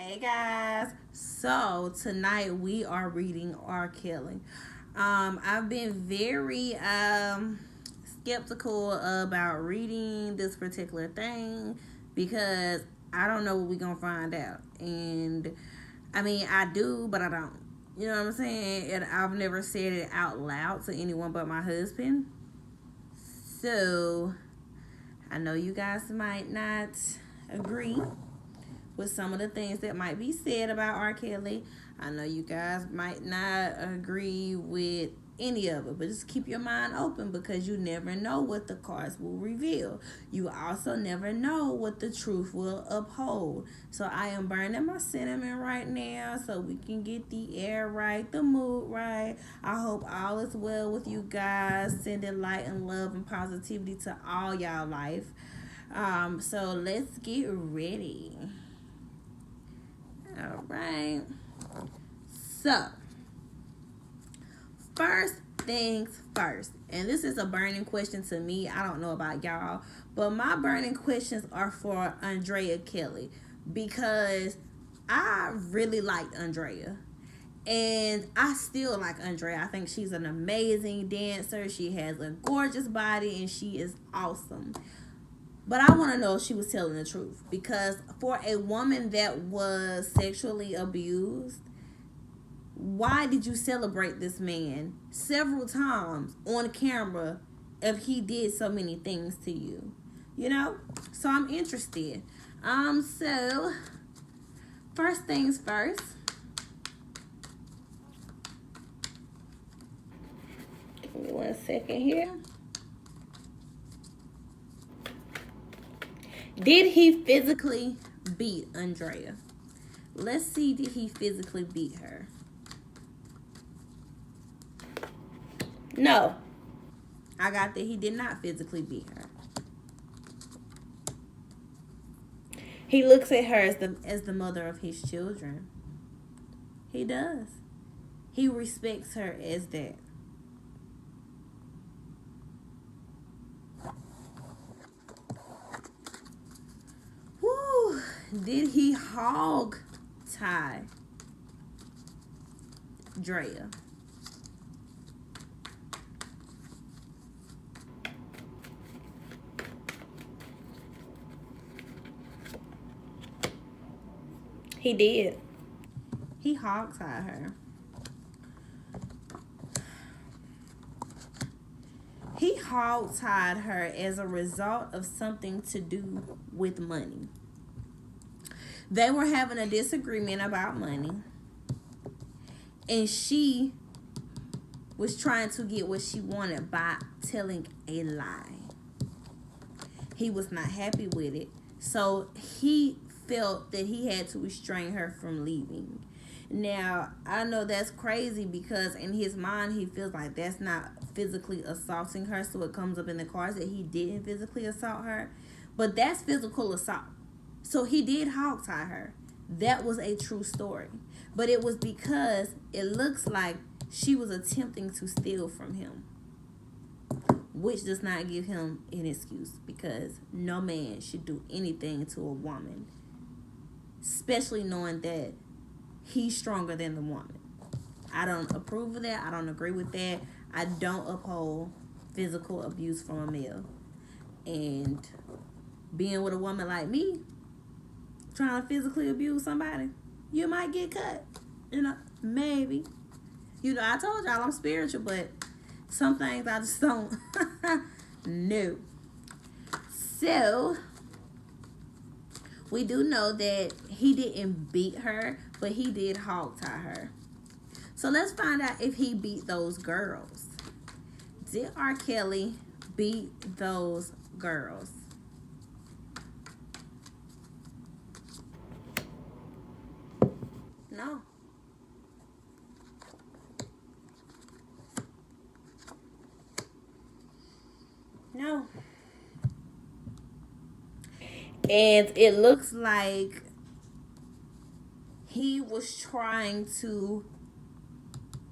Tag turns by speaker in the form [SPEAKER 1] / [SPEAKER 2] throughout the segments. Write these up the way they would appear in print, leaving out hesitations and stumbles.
[SPEAKER 1] Hey guys, so tonight we are reading R.Kelly. I've been very skeptical about reading this particular thing because I don't know what we're gonna find out. And I mean, I do, but I don't. You know what I'm saying? And I've never said it out loud to anyone but my husband. So I know you guys might not agree with some of the things that might be said about R. Kelly. I know you guys might not agree with any of it, but just keep your mind open because you never know what the cards will reveal. You also never know what the truth will uphold. So I am burning my cinnamon right now so we can get the air right, the mood right. I hope all is well with you guys. Sending light and love and positivity to all y'all life. So let's get ready. All right. So, first things first. And this is a burning question to me. I don't know about y'all, but my burning questions are for Andrea Kelly because I really liked Andrea. And I still like Andrea. I think she's an amazing dancer. She has a gorgeous body and she is awesome. But I want to know if she was telling the truth. Because for a woman that was sexually abused, why did you celebrate this man several times on camera if he did so many things to you? You know? So I'm interested. So first things first. Give me 1 second here. Did he physically beat Andrea? Let's see, did he physically beat her? No. I got that he did not physically beat her. He looks at her as the mother of his children. He does. He respects her as that. Woo! Did he hog tie Drea? He did. He hog tied her. He hog tied her as a result of something to do with money. They were having a disagreement about money, and she was trying to get what she wanted by telling a lie. He was not happy with it, so he felt that he had to restrain her from leaving. Now, I know that's crazy because in his mind, he feels like that's not physically assaulting her, so it comes up in the cards that he didn't physically assault her. But that's physical assault. So he did hog tie her. That was a true story. But it was because it looks like she was attempting to steal from him, which does not give him an excuse because no man should do anything to a woman, especially knowing that he's stronger than the woman. I don't approve of that. I don't agree with that. I don't uphold physical abuse from a male. And being with a woman like me, trying to physically abuse somebody, you might get cut. You know, maybe. You know, I told y'all I'm spiritual, but some things I just don't know. So, we do know that he didn't beat her, but he did hog tie her. So let's find out if he beat those girls. Did R. Kelly beat those girls? No. No. And it looks like he was trying to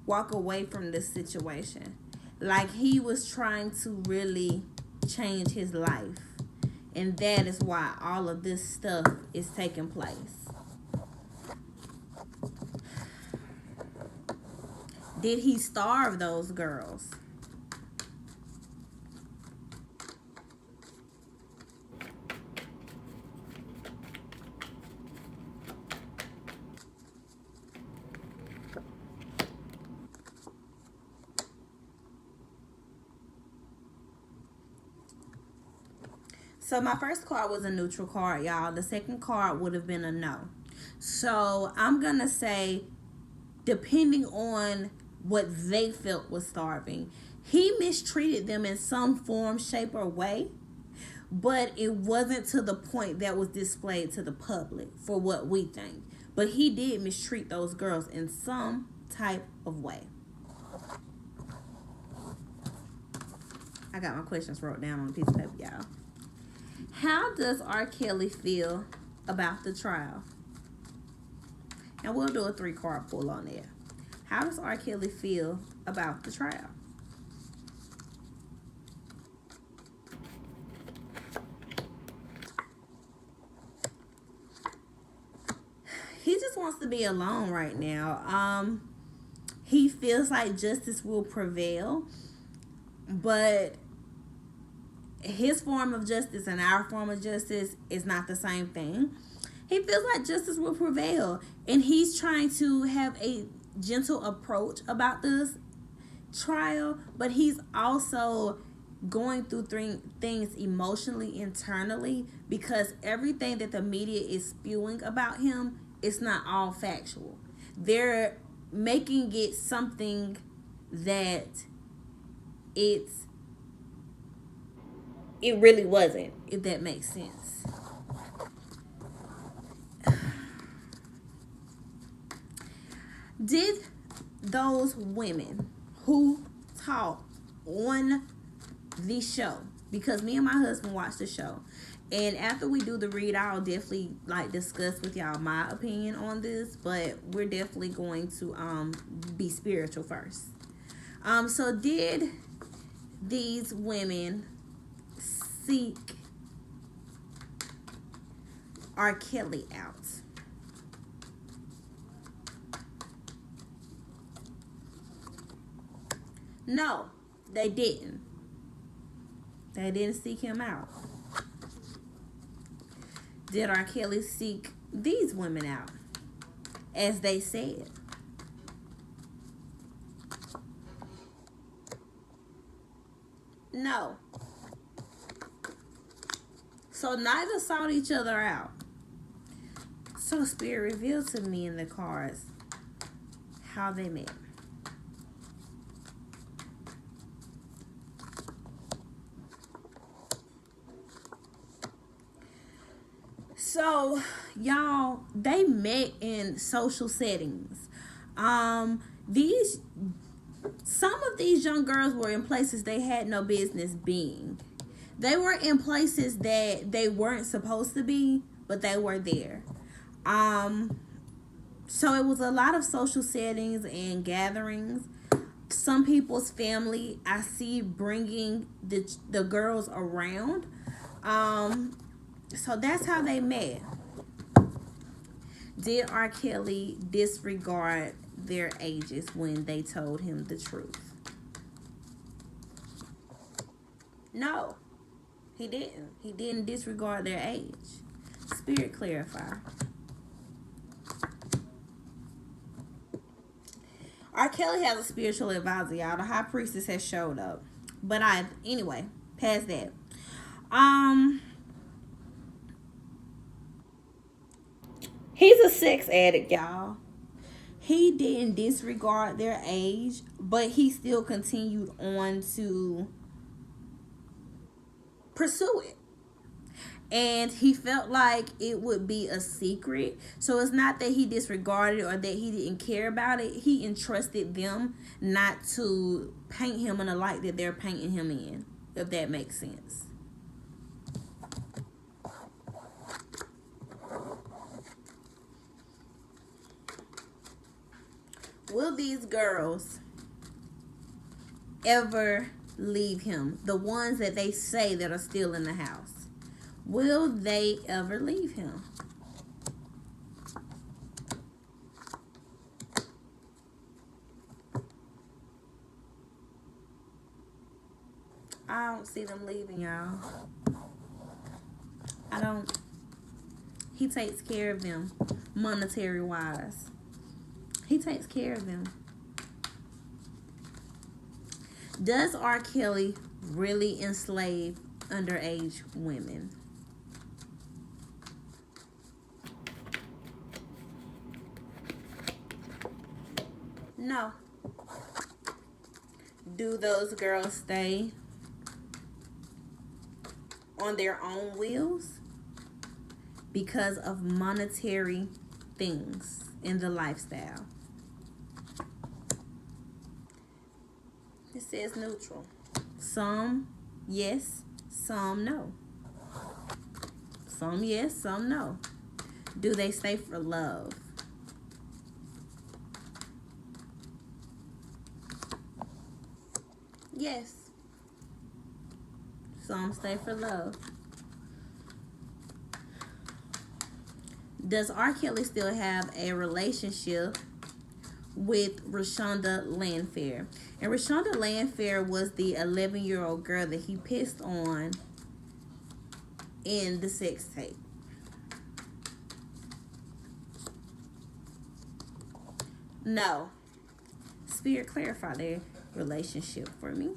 [SPEAKER 1] walk away from this situation. Like he was trying to really change his life. And that is why all of this stuff is taking place. Did he starve those girls? So my first card was a neutral card, y'all. The second card would have been a no. So I'm going to say, depending on what they felt was starving, he mistreated them in some form, shape, or way. But it wasn't to the point that was displayed to the public for what we think. But he did mistreat those girls in some type of way. I got my questions wrote down on a piece of paper, y'all. How does R. Kelly feel about the trial? And we'll do a 3-card pull on it. How does R. Kelly feel about the trial? He just wants to be alone right now. He feels like justice will prevail, but his form of justice and our form of justice is not the same thing. He feels like justice will prevail, and he's trying to have a gentle approach about this trial, but he's also going through things emotionally, internally, because everything that the media is spewing about him is not all factual. They're making it something that it really wasn't, if that makes sense. Did those women who talk on the show, because me and my husband watched the show, and after we do the read, I'll definitely discuss with y'all my opinion on this, but we're definitely going to be spiritual first. So did these women seek R. Kelly out? No, they didn't. They didn't seek him out. Did R. Kelly seek these women out, as they said? No. So neither sought each other out. So Spirit revealed to me in the cards how they met. So, y'all, they met in social settings. These some of these young girls were in places they had no business being. They were in places that they weren't supposed to be, but they were there. So it was a lot of social settings and gatherings. Some people's family I see bringing the girls around. So that's how they met. Did R. Kelly disregard their ages when they told him the truth? No, he didn't. He didn't disregard their age. Spirit clarify. R. Kelly has a spiritual advisor, y'all. The high priestess has showed up. But anyway, past that. He's a sex addict, y'all. He didn't disregard their age, but he still continued on to pursue it. And he felt like it would be a secret. So it's not that he disregarded it or that he didn't care about it. He entrusted them not to paint him in a light that they're painting him in, if that makes sense. Will these girls ever leave him? The ones that they say that are still in the house. Will they ever leave him? I don't see them leaving, y'all. I don't. He takes care of them, monetary wise. He takes care of them. Does R. Kelly really enslave underage women? No. Do those girls stay on their own wheels because of monetary things in the lifestyle? It says neutral. Some yes, some no. Some yes, some no. Do they stay for love? Yes. Some stay for love. Does R. Kelly still have a relationship with Rashonda Landfair? And Rashonda Landfair was the 11-year-old girl that he pissed on in the sex tape. No. Spirit, clarify their relationship for me.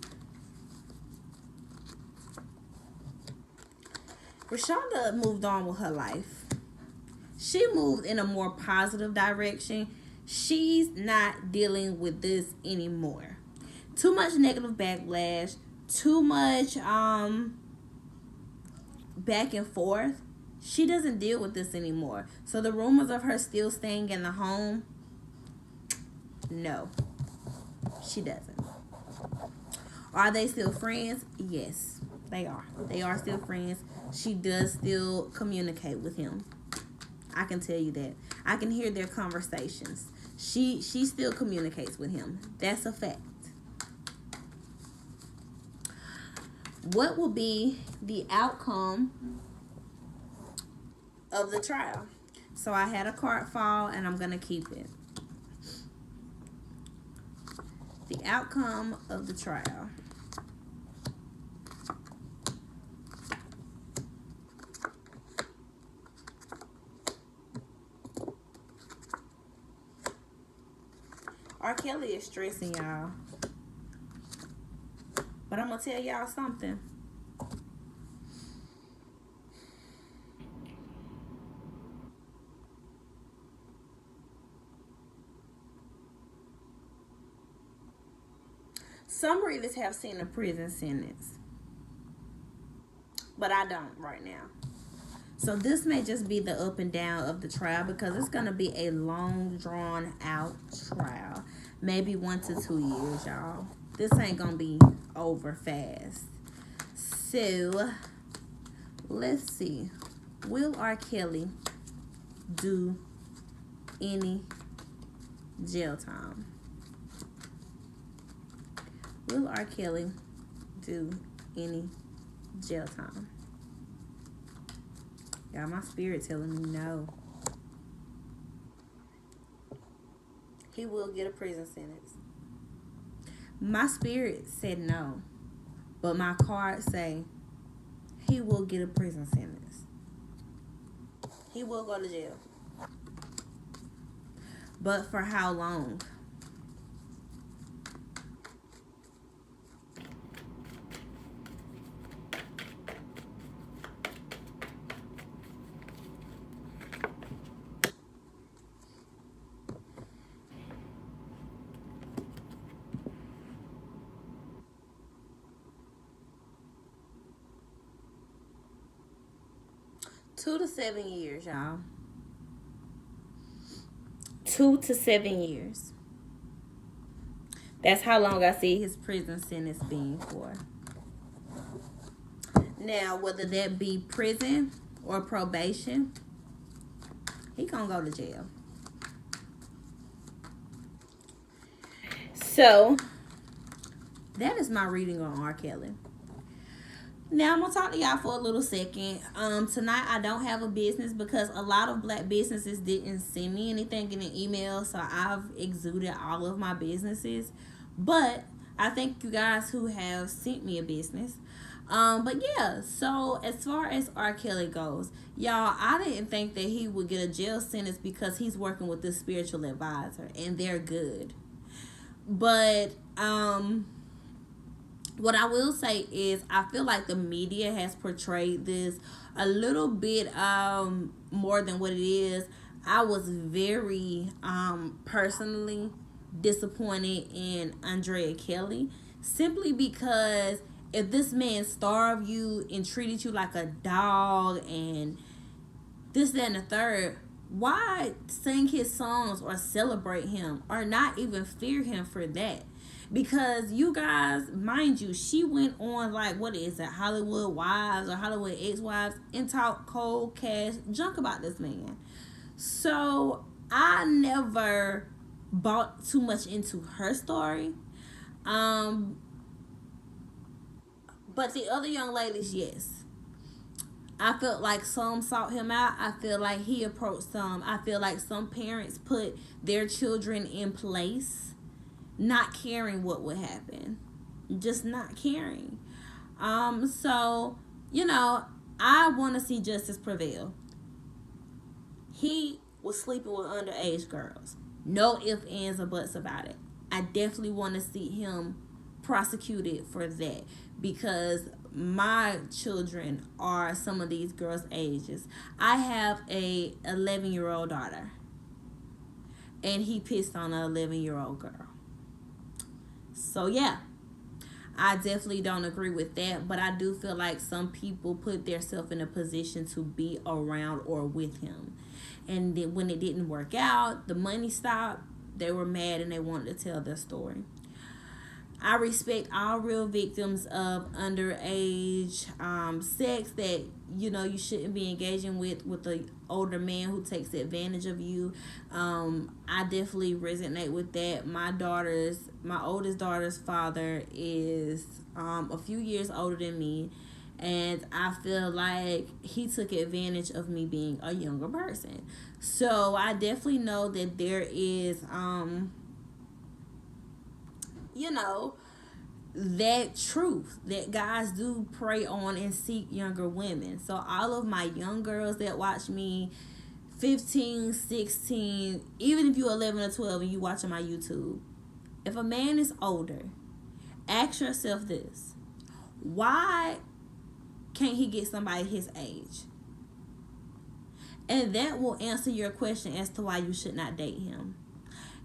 [SPEAKER 1] Rashonda moved on with her life. She moved in a more positive direction. She's not dealing with this anymore. Too much negative backlash, too much back and forth. She doesn't deal with this anymore. So the rumors of her still staying in the home, no, she doesn't. Are they still friends? Yes, they are. They are still friends. She does still communicate with him. I can tell you that. I can hear their conversations. She still communicates with him. That's a fact. What will be the outcome of the trial? So I had a card fall and I'm going to keep it. The outcome of the trial. R. Kelly is stressing y'all. But I'm going to tell y'all something. Some readers have seen a prison sentence. But I don't right now. So this may just be the up and down of the trial because it's going to be a long, drawn out trial. Maybe 1 to 2 years, y'all. This ain't going to be over fast. So, let's see. Will R. Kelly do any jail time? Will R. Kelly do any jail time? Y'all, my spirit telling me no. He will get a prison sentence. My spirit said no. But my cards say he will get a prison sentence. He will go to jail. But for how long? Two to 7 years, y'all. 2 to 7 years. That's how long I see his prison sentence being for. Now, whether that be prison or probation, he gonna go to jail. So, that is my reading on R. Kelly. Now, I'm going to talk to y'all for a little second. Tonight, I don't have a business because a lot of black businesses didn't send me anything in an email. So, I've exuded all of my businesses. But I thank you guys who have sent me a business. But yeah, so as far as R. Kelly goes, y'all, I didn't think that he would get a jail sentence because he's working with this spiritual advisor and they're good. But what I will say is I feel like the media has portrayed this a little bit more than what it is. I was very personally disappointed in Andrea Kelly simply because if this man starved you and treated you like a dog and this, that, and the third, why sing his songs or celebrate him or not even fear him for that? Because you guys, mind you, she went on like, what is it, Hollywood Wives or Hollywood Ex-Wives and talked cold cash junk about this man. So I never bought too much into her story. But the other young ladies, yes. I felt like some sought him out. I feel like he approached some. I feel like some parents put their children in place, not caring what would happen. Just not caring. So, I want to see justice prevail. He was sleeping with underage girls. No ifs, ands, or buts about it. I definitely want to see him prosecuted for that because my children are some of these girls' ages. I have a 11-year-old daughter, and he pissed on an 11-year-old girl. So yeah, I definitely don't agree with that, but I do feel like some people put themselves in a position to be around or with him. And then when it didn't work out, the money stopped, they were mad and they wanted to tell their story. I respect all real victims of underage sex that you shouldn't be engaging with an older man who takes advantage of you. I definitely resonate with that. My oldest daughter's father is a few years older than me, and I feel like he took advantage of me being a younger person. So I definitely know that there is that truth that guys do prey on and seek younger women. So all of my young girls that watch me, 15, 16, even if you're 11 or 12 and you watching my YouTube, if a man is older, ask yourself this: why can't he get somebody his age? And that will answer your question as to why you should not date him.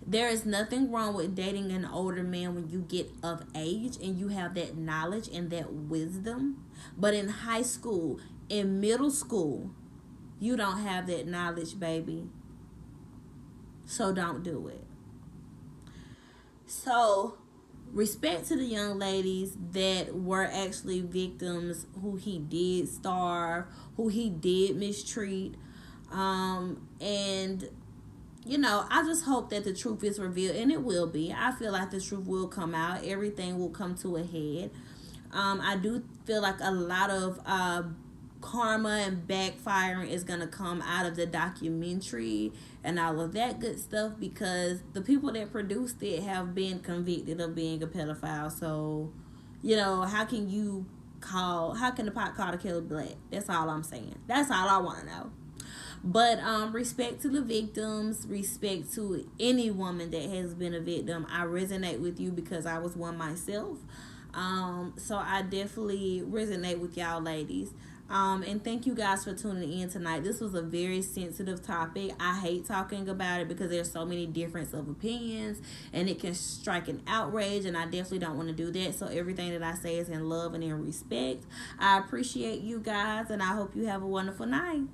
[SPEAKER 1] There is nothing wrong with dating an older man when you get of age and you have that knowledge and that wisdom. But in high school, in middle school, you don't have that knowledge, baby. So don't do it. So, respect to the young ladies that were actually victims who he did starve, who he did mistreat. And I just hope that the truth is revealed, and it will be. I feel like the truth will come out. Everything will come to a head. I do feel like a lot of karma and backfiring is going to come out of the documentary and all of that good stuff because the people that produced it have been convicted of being a pedophile. So, how can the pot call the kettle black? That's all I'm saying. That's all I want to know. But respect to the victims, respect to any woman that has been a victim. I resonate with you because I was one myself. So I definitely resonate with y'all ladies. And thank you guys for tuning in tonight. This was a very sensitive topic. I hate talking about it because there's so many differences of opinions and it can strike an outrage, and I definitely don't want to do that. So everything that I say is in love and in respect. I appreciate you guys, and I hope you have a wonderful night.